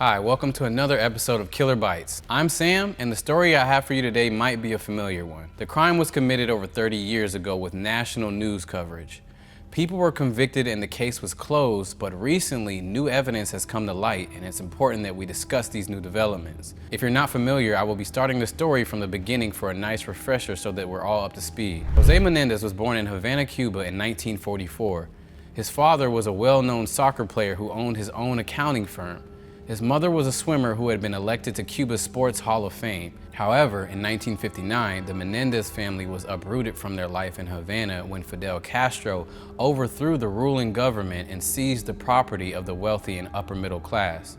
Hi, welcome to another episode of Killer Bites. I'm Sam, and the story I have for you today might be a familiar one. The crime was committed over 30 years ago with national news coverage. People were convicted and the case was closed, but recently new evidence has come to light, and it's important that we discuss these new developments. If you're not familiar, I will be starting the story from the beginning for a nice refresher so that we're all up to speed. José Menéndez was born in Havana, Cuba in 1944. His father was a well-known soccer player who owned his own accounting firm. His mother was a swimmer who had been elected to Cuba's Sports Hall of Fame. However, in 1959, the Menendez family was uprooted from their life in Havana when Fidel Castro overthrew the ruling government and seized the property of the wealthy and upper middle class.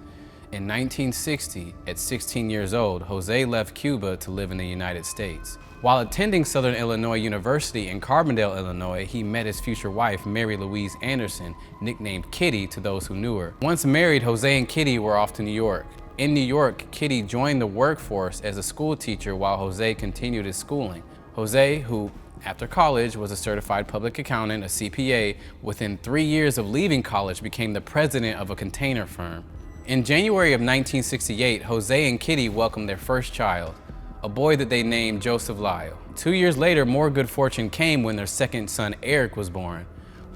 In 1960, at 16 years old, José left Cuba to live in the United States. While attending Southern Illinois University in Carbondale, Illinois, he met his future wife, Mary Louise Anderson, nicknamed Kitty to those who knew her. Once married, José and Kitty were off to New York. In New York, Kitty joined the workforce as a school teacher while José continued his schooling. José, who after college was a certified public accountant, a CPA, within 3 years of leaving college became the president of a container firm. In January of 1968, José and Kitty welcomed their first child, a boy that they named Joseph Lyle. 2 years later, more good fortune came when their second son, Erik, was born.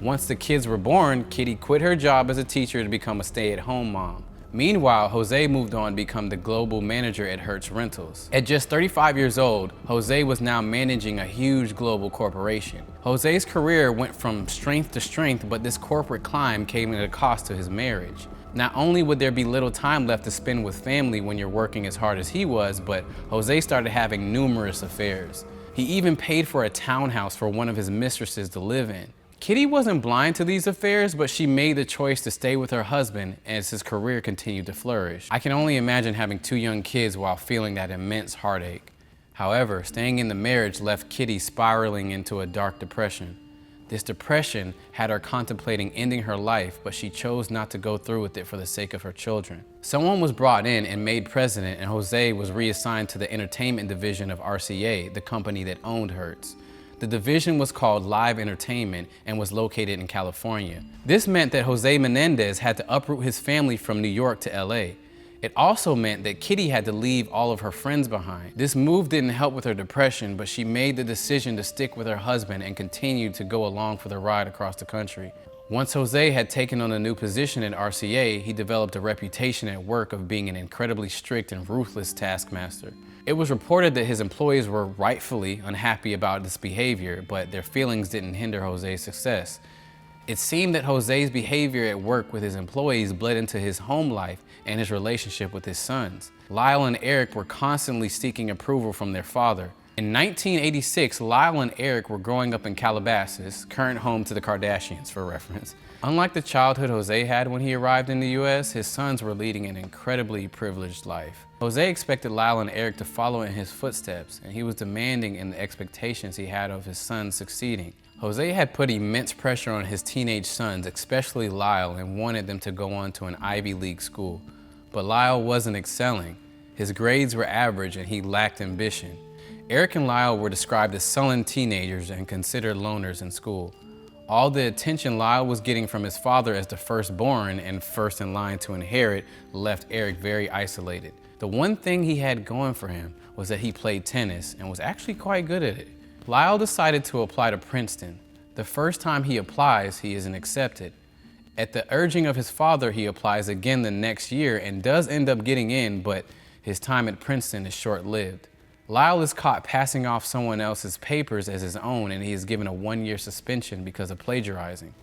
Once the kids were born, Kitty quit her job as a teacher to become a stay-at-home mom. Meanwhile, José moved on to become the global manager at Hertz Rentals. At just 35 years old, José was now managing a huge global corporation. José's career went from strength to strength, but this corporate climb came at a cost to his marriage. Not only would there be little time left to spend with family when you're working as hard as he was, but José started having numerous affairs. He even paid for a townhouse for one of his mistresses to live in. Kitty wasn't blind to these affairs, but she made the choice to stay with her husband as his career continued to flourish. I can only imagine having 2 young kids while feeling that immense heartache. However, staying in the marriage left Kitty spiraling into a dark depression. This depression had her contemplating ending her life, but she chose not to go through with it for the sake of her children. Someone was brought in and made president, and José was reassigned to the entertainment division of RCA, the company that owned Hertz. The division was called Live Entertainment and was located in California. This meant that José Menéndez had to uproot his family from New York to LA. It also meant that Kitty had to leave all of her friends behind. This move didn't help with her depression, but she made the decision to stick with her husband and continued to go along for the ride across the country. Once José had taken on a new position at RCA, he developed a reputation at work of being an incredibly strict and ruthless taskmaster. It was reported that his employees were rightfully unhappy about this behavior, but their feelings didn't hinder José's success. It seemed that José's behavior at work with his employees bled into his home life and his relationship with his sons. Lyle and Erik were constantly seeking approval from their father. In 1986, Lyle and Erik were growing up in Calabasas, current home to the Kardashians for reference. Unlike the childhood José had when he arrived in the US, his sons were leading an incredibly privileged life. José expected Lyle and Erik to follow in his footsteps, and he was demanding in the expectations he had of his sons succeeding. José had put immense pressure on his teenage sons, especially Lyle, and wanted them to go on to an Ivy League school. But Lyle wasn't excelling. His grades were average and he lacked ambition. Erik and Lyle were described as sullen teenagers and considered loners in school. All the attention Lyle was getting from his father as the firstborn and first in line to inherit left Erik very isolated. The one thing he had going for him was that he played tennis and was actually quite good at it. Lyle decided to apply to Princeton. The first time he applies, he isn't accepted. At the urging of his father, he applies again the next year and does end up getting in, but his time at Princeton is short-lived. Lyle is caught passing off someone else's papers as his own, and he is given a 1-year suspension because of plagiarizing.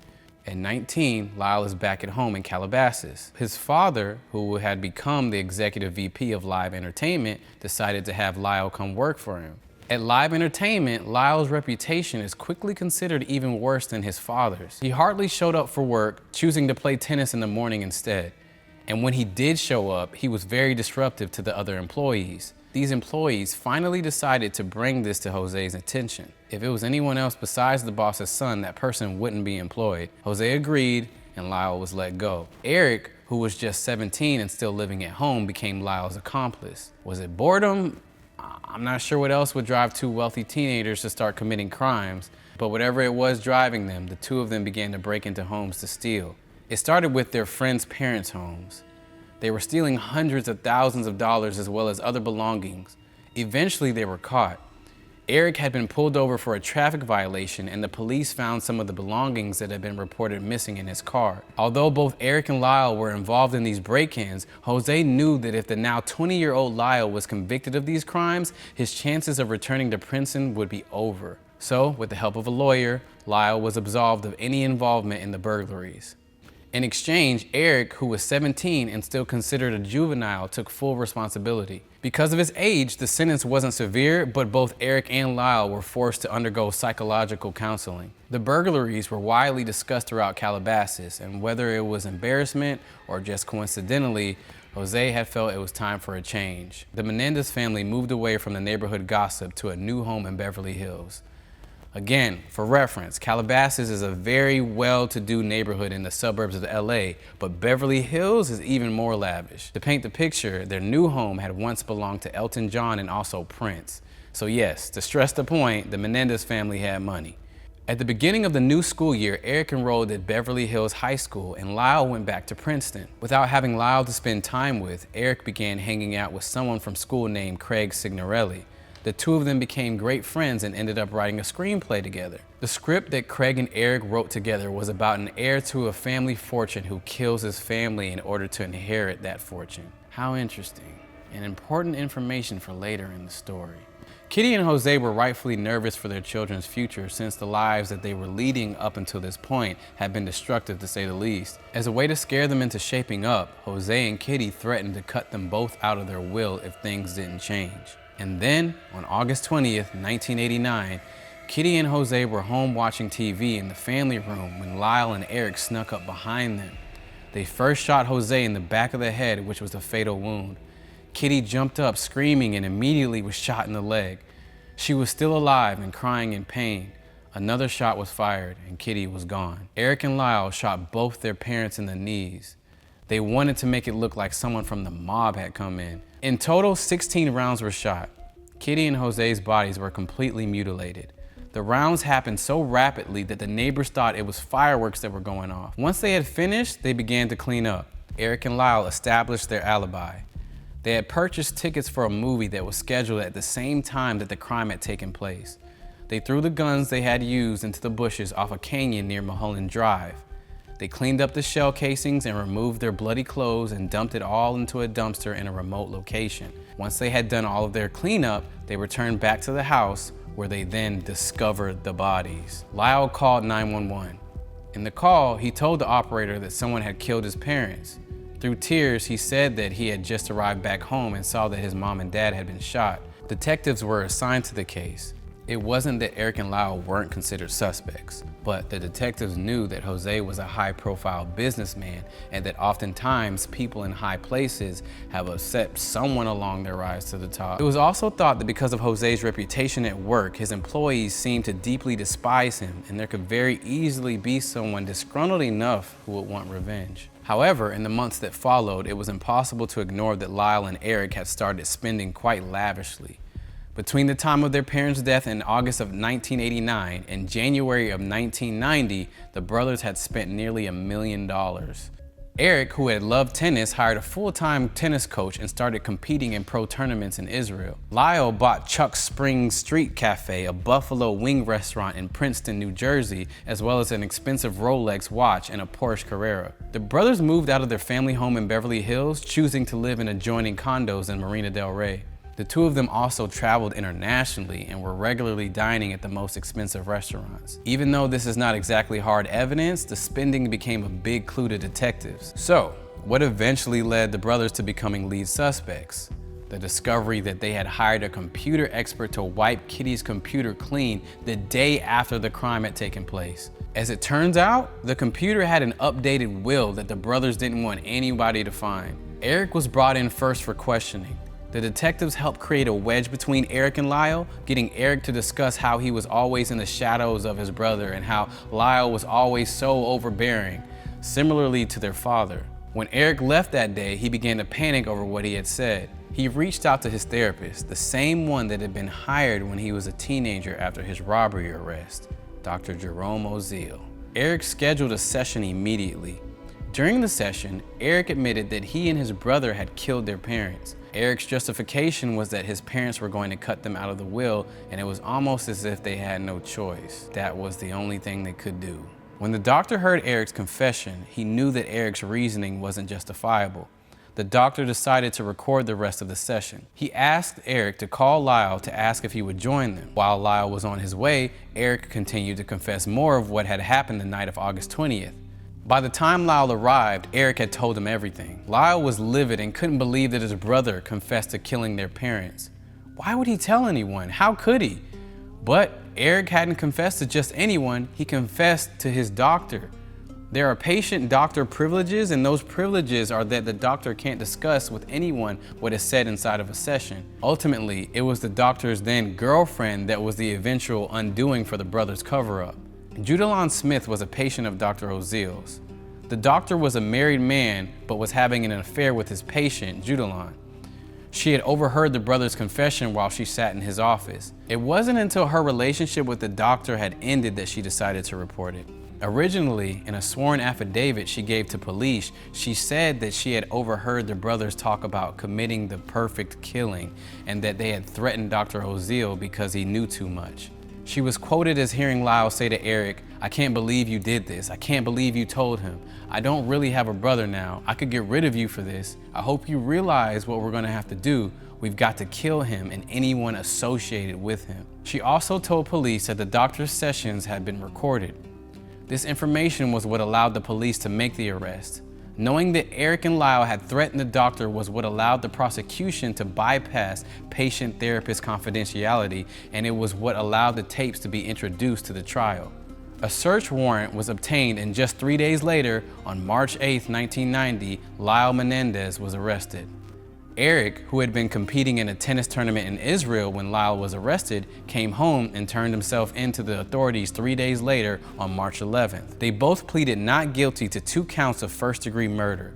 At 19, Lyle is back at home in Calabasas. His father, who had become the executive VP of Live Entertainment, decided to have Lyle come work for him. At Live Entertainment, Lyle's reputation is quickly considered even worse than his father's. He hardly showed up for work, choosing to play tennis in the morning instead. And when he did show up, he was very disruptive to the other employees. These employees finally decided to bring this to José's attention. If it was anyone else besides the boss's son, that person wouldn't be employed. José agreed, and Lyle was let go. Erik, who was just 17 and still living at home, became Lyle's accomplice. Was it boredom? I'm not sure what else would drive 2 wealthy teenagers to start committing crimes, but whatever it was driving them, the 2 of them began to break into homes to steal. It started with their friends' parents' homes. They were stealing hundreds of thousands of dollars as well as other belongings. Eventually, they were caught. Erik had been pulled over for a traffic violation, and the police found some of the belongings that had been reported missing in his car. Although both Erik and Lyle were involved in these break-ins, José knew that if the now 20-year-old Lyle was convicted of these crimes, his chances of returning to prison would be over. So, with the help of a lawyer, Lyle was absolved of any involvement in the burglaries. In exchange, Erik, who was 17 and still considered a juvenile, took full responsibility. Because of his age, the sentence wasn't severe, but both Erik and Lyle were forced to undergo psychological counseling. The burglaries were widely discussed throughout Calabasas, and whether it was embarrassment or just coincidentally, José had felt it was time for a change. The Menendez family moved away from the neighborhood gossip to a new home in Beverly Hills. Again, for reference, Calabasas is a very well-to-do neighborhood in the suburbs of LA, but Beverly Hills is even more lavish. To paint the picture, their new home had once belonged to Elton John and also Prince. So yes, to stress the point, the Menendez family had money. At the beginning of the new school year, Erik enrolled at Beverly Hills High School and Lyle went back to Princeton. Without having Lyle to spend time with, Erik began hanging out with someone from school named Craig Signorelli. The two of them became great friends and ended up writing a screenplay together. The script that Craig and Erik wrote together was about an heir to a family fortune who kills his family in order to inherit that fortune. How interesting, and important information for later in the story. Kitty and José were rightfully nervous for their children's future since the lives that they were leading up until this point had been destructive to say the least. As a way to scare them into shaping up, José and Kitty threatened to cut them both out of their will if things didn't change. And then, on August 20th, 1989, Kitty and José were home watching TV in the family room when Lyle and Erik snuck up behind them. They first shot José in the back of the head, which was a fatal wound. Kitty jumped up screaming and immediately was shot in the leg. She was still alive and crying in pain. Another shot was fired and Kitty was gone. Erik and Lyle shot both their parents in the knees. They wanted to make it look like someone from the mob had come in. In total, 16 rounds were shot. Kitty and José's bodies were completely mutilated. The rounds happened so rapidly that the neighbors thought it was fireworks that were going off. Once they had finished, they began to clean up. Erik and Lyle established their alibi. They had purchased tickets for a movie that was scheduled at the same time that the crime had taken place. They threw the guns they had used into the bushes off a canyon near Mulholland Drive. They cleaned up the shell casings and removed their bloody clothes and dumped it all into a dumpster in a remote location. Once they had done all of their cleanup, they returned back to the house where they then discovered the bodies. Lyle called 911. In the call, he told the operator that someone had killed his parents. Through tears, he said that he had just arrived back home and saw that his mom and dad had been shot. Detectives were assigned to the case. It wasn't that Erik and Lyle weren't considered suspects, but the detectives knew that José was a high-profile businessman and that oftentimes people in high places have upset someone along their rise to the top. It was also thought that because of José's reputation at work, his employees seemed to deeply despise him, and there could very easily be someone disgruntled enough who would want revenge. However, in the months that followed, it was impossible to ignore that Lyle and Erik had started spending quite lavishly. Between the time of their parents' death in August of 1989 and January of 1990, the brothers had spent nearly $1 million. Erik, who had loved tennis, hired a full-time tennis coach and started competing in pro tournaments in Israel. Lyle bought Chuck Springs Street Cafe, a buffalo wing restaurant in Princeton, New Jersey, as well as an expensive Rolex watch and a Porsche Carrera. The brothers moved out of their family home in Beverly Hills, choosing to live in adjoining condos in Marina del Rey. The two of them also traveled internationally and were regularly dining at the most expensive restaurants. Even though this is not exactly hard evidence, the spending became a big clue to detectives. So, what eventually led the brothers to becoming lead suspects? The discovery that they had hired a computer expert to wipe Kitty's computer clean the day after the crime had taken place. As it turns out, the computer had an updated will that the brothers didn't want anybody to find. Erik was brought in first for questioning. The detectives helped create a wedge between Erik and Lyle, getting Erik to discuss how he was always in the shadows of his brother and how Lyle was always so overbearing, similarly to their father. When Erik left that day, he began to panic over what he had said. He reached out to his therapist, the same one that had been hired when he was a teenager after his robbery arrest, Dr. Jerome Oziel. Erik scheduled a session immediately. During the session, Erik admitted that he and his brother had killed their parents. Erik's justification was that his parents were going to cut them out of the will, and it was almost as if they had no choice. That was the only thing they could do. When the doctor heard Erik's confession, he knew that Erik's reasoning wasn't justifiable. The doctor decided to record the rest of the session. He asked Erik to call Lyle to ask if he would join them. While Lyle was on his way, Erik continued to confess more of what had happened the night of August 20th. By the time Lyle arrived, Erik had told him everything. Lyle was livid and couldn't believe that his brother confessed to killing their parents. Why would he tell anyone? How could he? But Erik hadn't confessed to just anyone, he confessed to his doctor. There are patient-doctor privileges, and those privileges are that the doctor can't discuss with anyone what is said inside of a session. Ultimately, it was the doctor's then girlfriend that was the eventual undoing for the brothers' cover-up. Judalon Smith was a patient of Dr. Oziel's. The doctor was a married man, but was having an affair with his patient, Judalon. She had overheard the brother's confession while she sat in his office. It wasn't until her relationship with the doctor had ended that she decided to report it. Originally, in a sworn affidavit she gave to police, she said that she had overheard the brothers talk about committing the perfect killing and that they had threatened Dr. Oziel because he knew too much. She was quoted as hearing Lyle say to Erik, "I can't believe you did this. I can't believe you told him. I don't really have a brother now. I could get rid of you for this. I hope you realize what we're gonna have to do. We've got to kill him and anyone associated with him." She also told police that the doctor's sessions had been recorded. This information was what allowed the police to make the arrest. Knowing that Erik and Lyle had threatened the doctor was what allowed the prosecution to bypass patient-therapist confidentiality, and it was what allowed the tapes to be introduced to the trial. A search warrant was obtained, and just 3 days later, on March 8, 1990, Lyle Menendez was arrested. Erik, who had been competing in a tennis tournament in Israel when Lyle was arrested, came home and turned himself in to the authorities 3 days later on March 11th. They both pleaded not guilty to 2 counts of first-degree murder.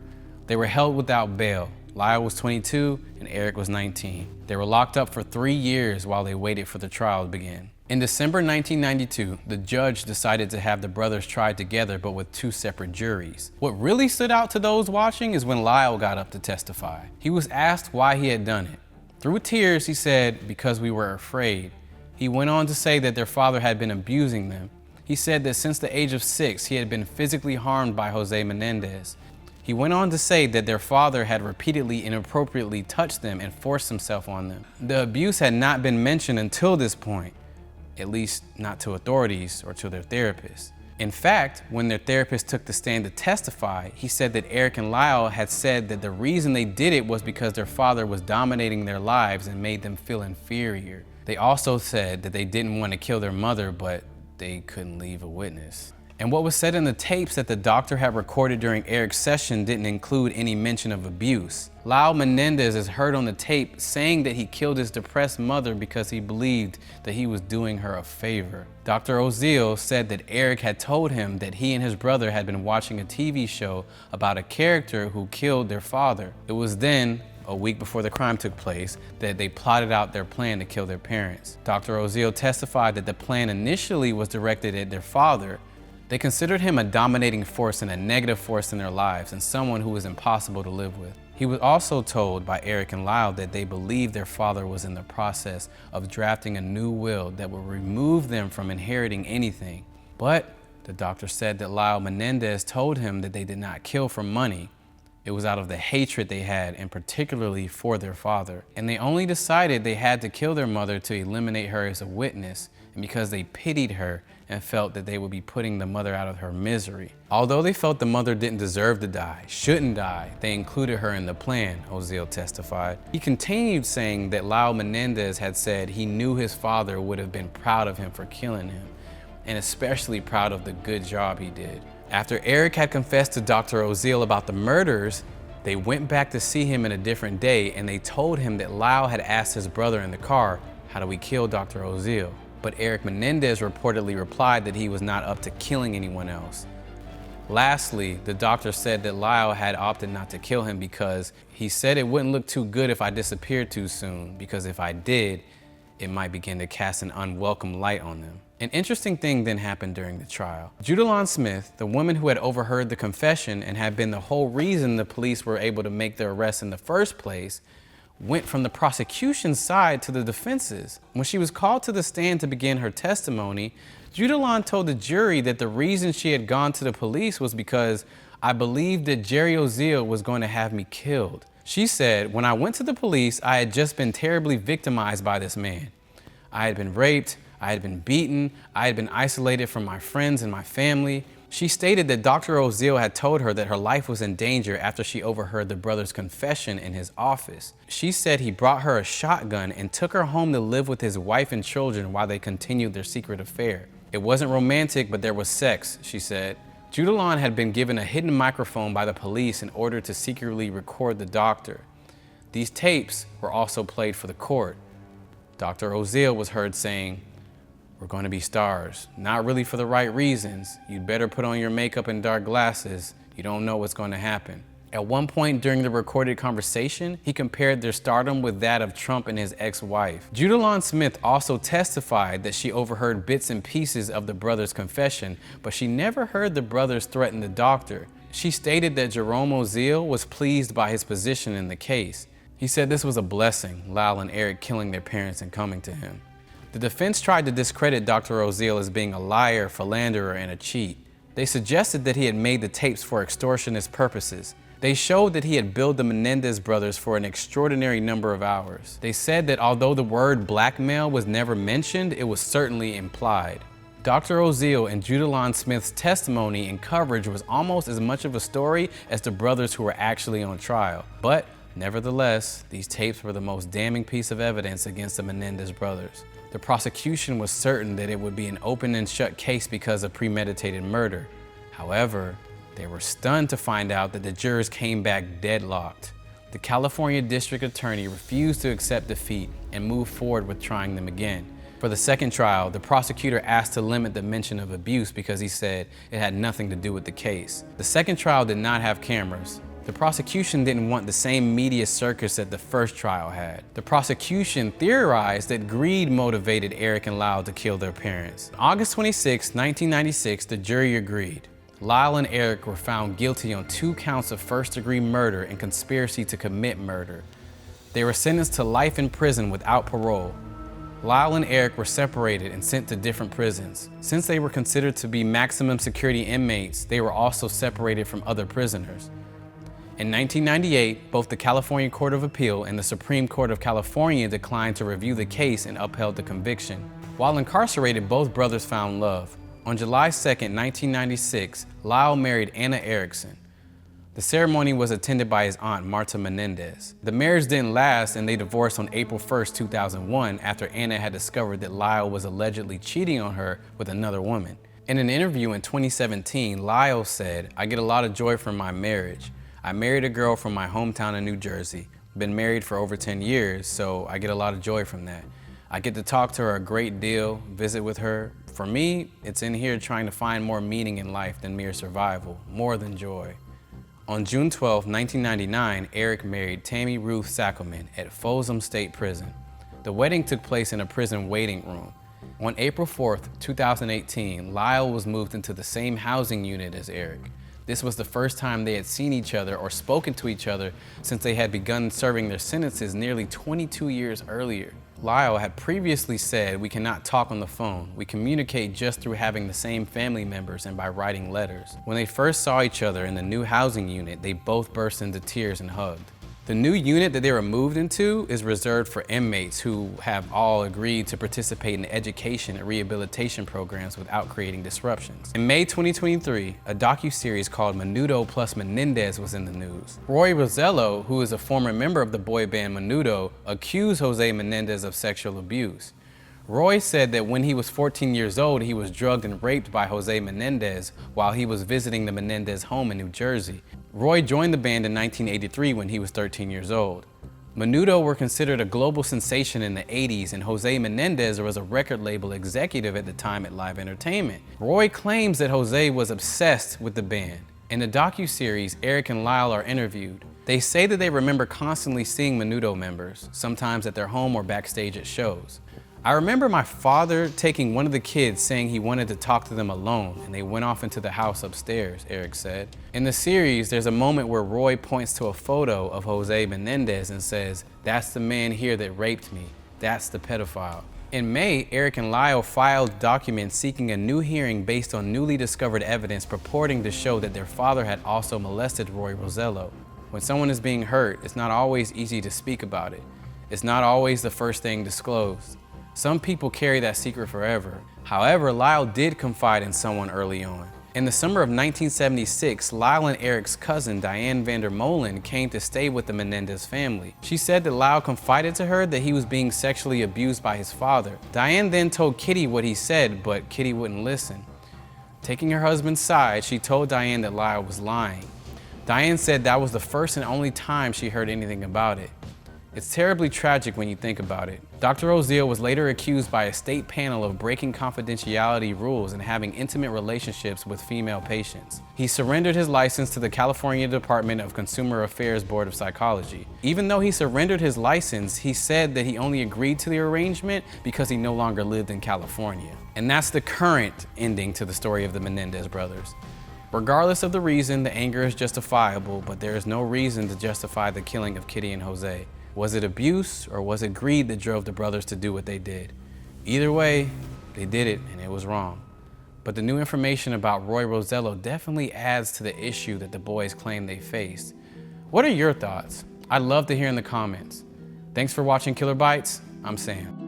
They were held without bail. Lyle was 22 and Erik was 19. They were locked up for 3 years while they waited for the trial to begin. In December 1992, the judge decided to have the brothers tried together but with 2 separate juries. What really stood out to those watching is when Lyle got up to testify. He was asked why he had done it. Through tears, he said, "Because we were afraid." He went on to say that their father had been abusing them. He said that since the age of 6, he had been physically harmed by José Menendez. He went on to say that their father had repeatedly inappropriately touched them and forced himself on them. The abuse had not been mentioned until this point. At least not to authorities or to their therapist. In fact, when their therapist took the stand to testify, he said that Erik and Lyle had said that the reason they did it was because their father was dominating their lives and made them feel inferior. They also said that they didn't want to kill their mother, but they couldn't leave a witness. And what was said in the tapes that the doctor had recorded during Erik's session didn't include any mention of abuse. Lyle Menendez is heard on the tape saying that he killed his depressed mother because he believed that he was doing her a favor. Dr. Oziel said that Erik had told him that he and his brother had been watching a TV show about a character who killed their father. It was then, a week before the crime took place, that they plotted out their plan to kill their parents. Dr. Oziel testified that the plan initially was directed at their father. They considered him a dominating force and a negative force in their lives and someone who was impossible to live with. He was also told by Erik and Lyle that they believed their father was in the process of drafting a new will that would remove them from inheriting anything. But the doctor said that Lyle Menendez told him that they did not kill for money. It was out of the hatred they had, and particularly for their father. And they only decided they had to kill their mother to eliminate her as a witness, and because they pitied her and felt that they would be putting the mother out of her misery. Although they felt the mother didn't deserve to die, shouldn't die, they included her in the plan, Oziel testified. He continued saying that Lyle Menendez had said he knew his father would have been proud of him for killing him, and especially proud of the good job he did. After Erik had confessed to Dr. Oziel about the murders, they went back to see him in a different day, and they told him that Lyle had asked his brother in the car, "How do we kill Dr. Oziel?" But Erik Menendez reportedly replied that he was not up to killing anyone else. Lastly, the doctor said that Lyle had opted not to kill him because he said it wouldn't look too good if I disappeared too soon, because if I did, it might begin to cast an unwelcome light on them. An interesting thing then happened during the trial. Judalon Smith, the woman who had overheard the confession and had been the whole reason the police were able to make the arrest in the first place, went from the prosecution's side to the defense's. When she was called to the stand to begin her testimony, Judalon told the jury that the reason she had gone to the police was because I believed that Jerry Oziel was going to have me killed. She said, when I went to the police, I had just been terribly victimized by this man. I had been raped, I had been beaten, I had been isolated from my friends and my family. She stated that Dr. Oziel had told her that her life was in danger after she overheard the brother's confession in his office. She said he brought her a shotgun and took her home to live with his wife and children while they continued their secret affair. It wasn't romantic, but there was sex, she said. Judalon had been given a hidden microphone by the police in order to secretly record the doctor. These tapes were also played for the court. Dr. Oziel was heard saying, "We're going to be stars, not really for the right reasons. You'd better put on your makeup and dark glasses. You don't know what's going to happen." At one point during the recorded conversation, he compared their stardom with that of Trump and his ex-wife. Judalon Smith also testified that she overheard bits and pieces of the brother's confession, but she never heard the brothers threaten the doctor. She stated that Jerome Oziel was pleased by his position in the case. He said this was a blessing, Lyle and Erik killing their parents and coming to him. The defense tried to discredit Dr. Oziel as being a liar, philanderer, and a cheat. They suggested that he had made the tapes for extortionist purposes. They showed that he had billed the Menendez brothers for an extraordinary number of hours. They said that although the word blackmail was never mentioned, it was certainly implied. Dr. Oziel and Judalon Smith's testimony and coverage was almost as much of a story as the brothers who were actually on trial. But nevertheless, these tapes were the most damning piece of evidence against the Menendez brothers. The prosecution was certain that it would be an open and shut case because of premeditated murder. However, they were stunned to find out that the jurors came back deadlocked. The California District Attorney refused to accept defeat and moved forward with trying them again. For the second trial, the prosecutor asked to limit the mention of abuse because he said it had nothing to do with the case. The second trial did not have cameras. The prosecution didn't want the same media circus that the first trial had. The prosecution theorized that greed motivated Erik and Lyle to kill their parents. On August 26, 1996, the jury agreed. Lyle and Erik were found guilty on 2 counts of first-degree murder and conspiracy to commit murder. They were sentenced to life in prison without parole. Lyle and Erik were separated and sent to different prisons. Since they were considered to be maximum security inmates, they were also separated from other prisoners. In 1998, both the California Court of Appeal and the Supreme Court of California declined to review the case and upheld the conviction. While incarcerated, both brothers found love. On July 2, 1996, Lyle married Anna Erickson. The ceremony was attended by his aunt, Marta Menendez. The marriage didn't last and they divorced on April 1, 2001 after Anna had discovered that Lyle was allegedly cheating on her with another woman. In an interview in 2017, Lyle said, "I get a lot of joy from my marriage. I married a girl from my hometown in New Jersey. Been married for over 10 years, so I get a lot of joy from that. I get to talk to her a great deal, visit with her. For me, it's in here trying to find more meaning in life than mere survival, more than joy." On June 12, 1999, Erik married Tammy Ruth Sackelman at Folsom State Prison. The wedding took place in a prison waiting room. On April 4, 2018, Lyle was moved into the same housing unit as Erik. This was the first time they had seen each other or spoken to each other since they had begun serving their sentences nearly 22 years earlier. Lyle had previously said, "We cannot talk on the phone. We communicate just through having the same family members and by writing letters." When they first saw each other in the new housing unit, they both burst into tears and hugged. The new unit that they were moved into is reserved for inmates who have all agreed to participate in education and rehabilitation programs without creating disruptions. In May 2023, a docuseries called Menudo plus Menendez was in the news. Roy Rosello, who is a former member of the boy band Menudo, accused José Menéndez of sexual abuse. Roy said that when he was 14 years old, he was drugged and raped by José Menéndez while he was visiting the Menéndez home in New Jersey. Roy joined the band in 1983 when he was 13 years old. Menudo were considered a global sensation in the 80s, and José Menéndez was a record label executive at the time at Live Entertainment. Roy claims that José was obsessed with the band. In the docuseries, Erik and Lyle are interviewed. They say that they remember constantly seeing Menudo members, sometimes at their home or backstage at shows. I remember my father taking one of the kids saying he wanted to talk to them alone, and they went off into the house upstairs, Erik said. In the series, there's a moment where Roy points to a photo of José Menendez and says, "That's the man here that raped me. That's the pedophile." In May, Erik and Lyle filed documents seeking a new hearing based on newly discovered evidence purporting to show that their father had also molested Roy Rosello. When someone is being hurt, it's not always easy to speak about it. It's not always the first thing disclosed. Some people carry that secret forever. However, Lyle did confide in someone early on. In the summer of 1976, Lyle and Erik's cousin, Diane Vander Molen, came to stay with the Menendez family. She said that Lyle confided to her that he was being sexually abused by his father. Diane then told Kitty what he said, but Kitty wouldn't listen. Taking her husband's side, she told Diane that Lyle was lying. Diane said that was the first and only time she heard anything about it. It's terribly tragic when you think about it. Dr. Oziel was later accused by a state panel of breaking confidentiality rules and having intimate relationships with female patients. He surrendered his license to the California Department of Consumer Affairs Board of Psychology. Even though he surrendered his license, he said that he only agreed to the arrangement because he no longer lived in California. And that's the current ending to the story of the Menendez brothers. Regardless of the reason, the anger is justifiable, but there is no reason to justify the killing of Kitty and José. Was it abuse or was it greed that drove the brothers to do what they did? Either way, they did it and it was wrong. But the new information about Roy Rosello definitely adds to the issue that the boys claim they faced. What are your thoughts? I'd love to hear in the comments. Thanks for watching Killer Bites. I'm Sam.